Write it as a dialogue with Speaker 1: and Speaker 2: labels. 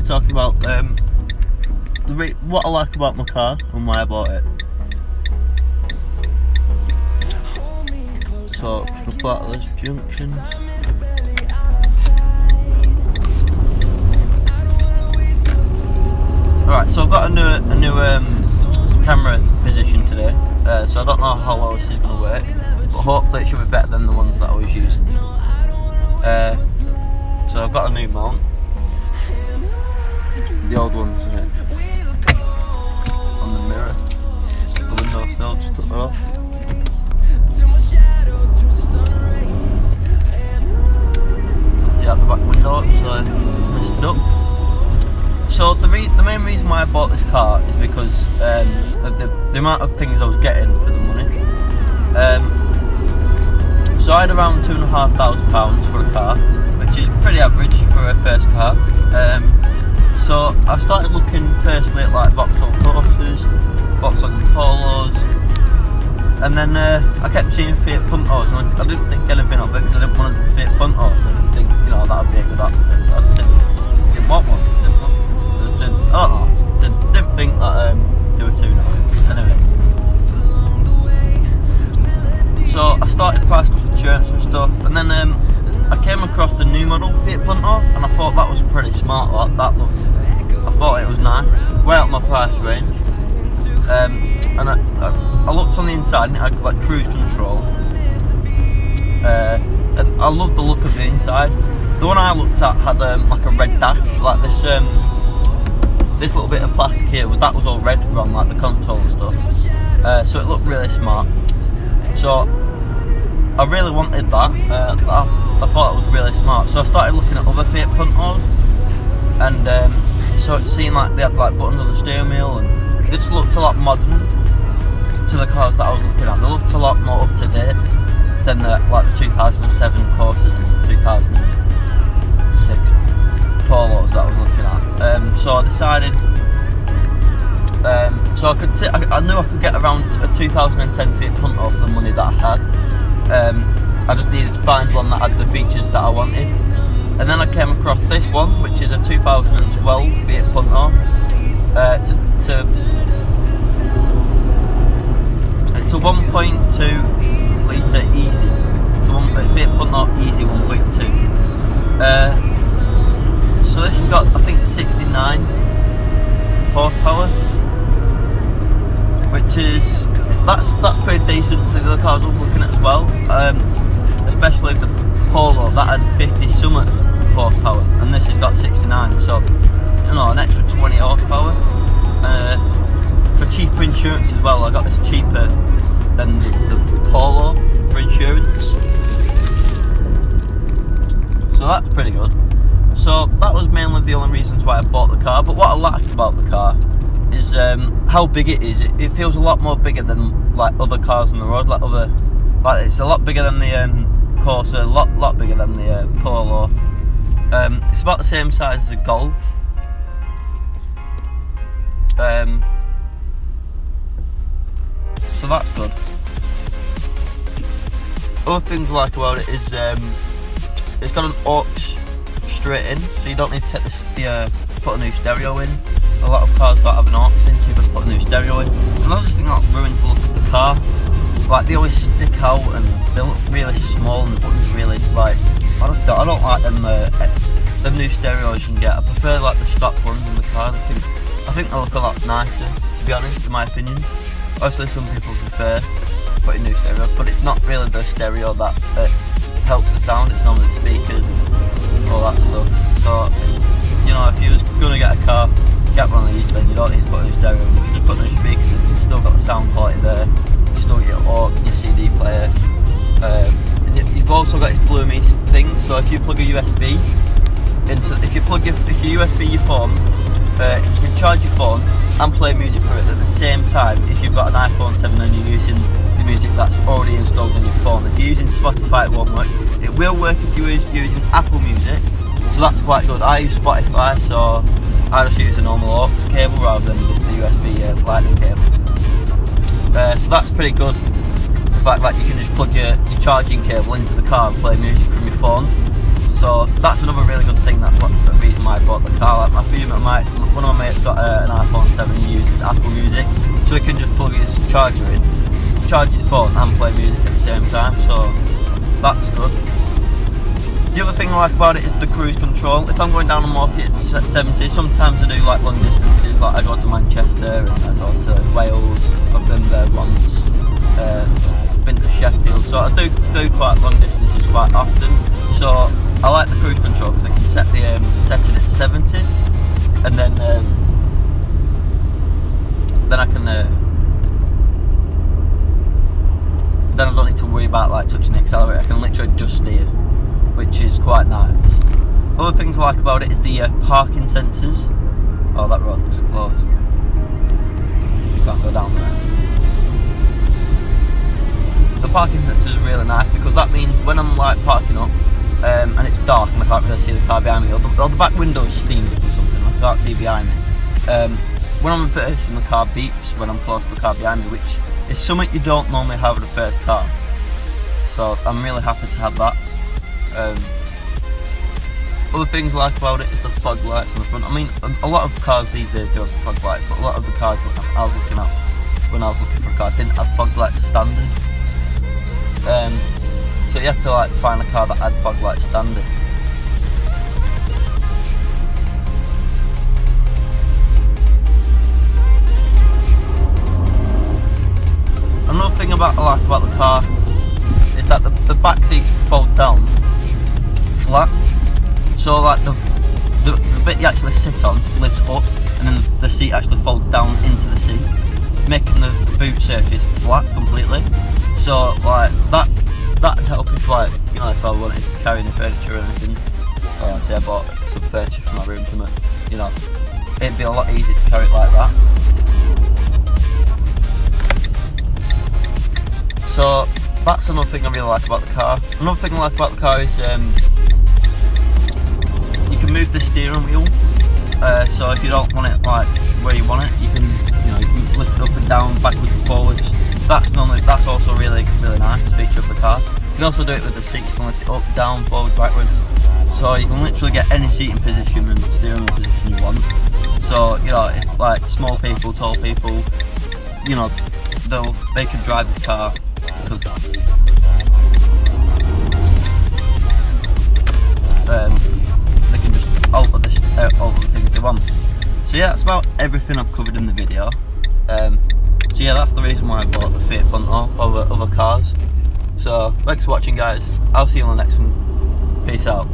Speaker 1: be talking about what I like about my car and why I bought it. So, just gonna pull out of this junction. Alright, so I've got a new camera position today, so I don't know how well this is going to work, but hopefully it should be better than the ones that I was using. So I've got a new mount. The old one's on the mirror. Just the window still, just took that off. Yeah, out the back window, so I messed it up. So the main reason why I bought this car is because of the amount of things I was getting for the money. So I had around £2,500 for a car, which is pretty average for a first car. So I started looking firstly at like Vauxhall Coasters, Volkswagen Polos, and then I kept seeing Fiat Puntos, and I didn't think anything of it because I didn't want a Fiat Punto. I didn't think, you know, that would be a good option. I just didn't want one. I don't know, didn't think that they were too nice. Anyway, so I started pricing up insurance and stuff, and then I came across the new model Fiat Punto, and I thought that was pretty smart. That looked, I thought it was nice, way out my price range. And I looked on the inside, and it had like cruise control, and I loved the look of the inside. The one I looked at had like a red dash, like this little bit of plastic here, that was all red around like the console and stuff, so it looked really smart. So I really wanted that. I thought it was really smart, so I started looking at other Fiat Puntos, and so it seemed like they had like buttons on the steering wheel, and they just looked a lot modern to the cars that I was looking at. They looked a lot more up to date than the 2007 Coasters and 2006 Polos that I was looking at. So I decided, so I could I knew I could get around a 2010 Fiat Punto for the money that I had. I just needed to find one that had the features that I wanted, and then I came across this one, which is a 2012 Fiat Punto. It's a 1.2 litre easy. It's a Fiat Punto Easy 1.2. So this has got, I think, 69 horsepower, which is that's pretty decent to the other cars I was looking at as well. Especially the Polo that had 50 something horsepower, and this has got 69. So you know, an extra 20 horsepower. For cheaper insurance as well, I got this cheaper than the Polo for insurance. So that's pretty good. So that was mainly the only reasons why I bought the car. But what I liked about the car is how big it is. It feels a lot more bigger than like other cars on the road. Like it's a lot bigger than the Corsa, a lot bigger than the Polo. It's about the same size as a Golf. So that's good. Other things I like about it is it's got an aux straight in, so you don't need to put a new stereo in. A lot of cars don't have an aux in, so you've got to put a new stereo in. And I just think that ruins the look of the car. Like, they always stick out and they look really small, and the buttons really like. I don't like them new stereos you can get. I prefer like the stock ones in the car. I think they look a lot nicer, to be honest, in my opinion. Obviously, some people prefer putting new stereos, but it's not really the stereo that helps the sound. It's normally the speakers and all that stuff. So, you know, if you was gonna get a car, get one of these, then you don't need to put a new stereo in. You can just put new speakers in. You've still got the sound quality there. You still get your aux and your CD player. And you've also got this Bloomy thing. So if you plug a USB into, if you USB your phone, you can charge your phone and play music for it at the same time. If you've got an iPhone 7 and you're using the music that's already installed on your phone. If you're using Spotify, it won't work. It will work if you're using Apple Music, so that's quite good. I use Spotify, so I just use a normal aux cable rather than the USB lightning cable. So that's pretty good. The fact that you can just plug your charging cable into the car and play music from your phone. So that's another really good thing, the reason why I bought the car. Like one of my mates got an iPhone 7 and uses Apple Music, so he can just plug his charger in, charge his phone and play music at the same time, so that's good. The other thing I like about it is the cruise control. If I'm going down a multi at 70, sometimes I do like long distances, like I go to Manchester and I go to Wales, I've been there once, been to Sheffield, so I do quite long distances quite often. So I like the cruise control because I can set it at 70, and then I can then I don't need to worry about like touching the accelerator. I can literally just steer, which is quite nice. Other things I like about it is the parking sensors. Oh, that road looks closed. You can't go down there. The parking sensor is really nice because that means when I'm like parking up and it's dark and I can't really see the car behind me, or the back window is steamed or something, I can't see behind me. When I'm reversing, the car beeps when I'm close to the car behind me, which is something you don't normally have in a first car. So I'm really happy to have that. Other things I like about it is the fog lights on the front. I mean, a lot of cars these days do have fog lights, but a lot of the cars I was looking at when I was looking for a car didn't have fog lights standard. So you had to like find a car that had fog lights standard. Another thing I like about the car is that the back seats fold down flat. So like the bit you actually sit on lifts up, and then the seat actually folds down into the seat, making the boot surface flat completely. So like that'd help if like, you know, if I wanted to carry any furniture or anything. Say I bought some furniture for my room to make, you know, it'd be a lot easier to carry it like that. So that's another thing I really like about the car. Another thing I like about the car is you can move the steering wheel. So if you don't want it like where you want it, you can lift it up and down, backwards and forwards. That's also really nice feature of the car. You can also do it with the seats. You can lift it up, down, forward, backwards. So you can literally get any seating position and steering wheel position you want. So you know, if like small people, tall people, you know, they can drive this car because they can just alter the things they want. So yeah, that's about everything I've covered in the video. So yeah, that's the reason why I bought the Fiat Punto over other cars. So thanks for watching, guys. I'll see you on the next one. Peace out.